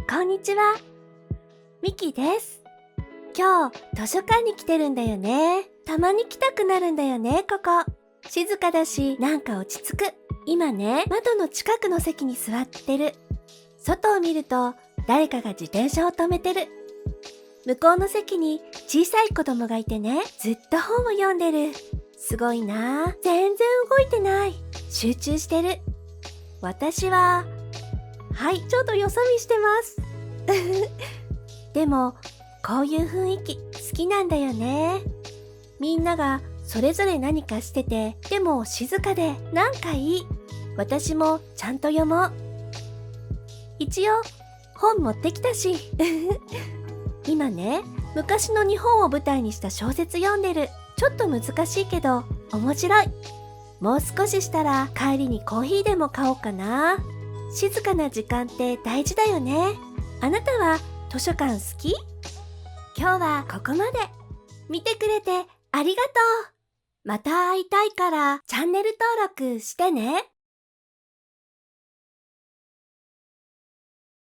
こんにちは。ミキです。今日、図書館に来てるんだよね。たまに来たくなるんだよね、ここ。静かだし、なんか落ち着く。今ね、窓の近くの席に座ってる。外を見ると、誰かが自転車を止めてる。向こうの席に小さい子供がいてね、ずっと本を読んでる。すごいなあ。全然動いてない。集中してる。私は、はい、ちょっとよそ見してます。でも、こういう雰囲気好きなんだよね。みんながそれぞれ何かしてて、でも静かでなんかいい。私もちゃんと読もう。一応、本持ってきたし。今ね、昔の日本を舞台にした小説読んでる。ちょっと難しいけど、面白い。もう少ししたら帰りにコーヒーでも買おうかな。静かな時間って大事だよね。あなたは図書館好き？今日はここまで。見てくれてありがとう。また会いたいからチャンネル登録してね。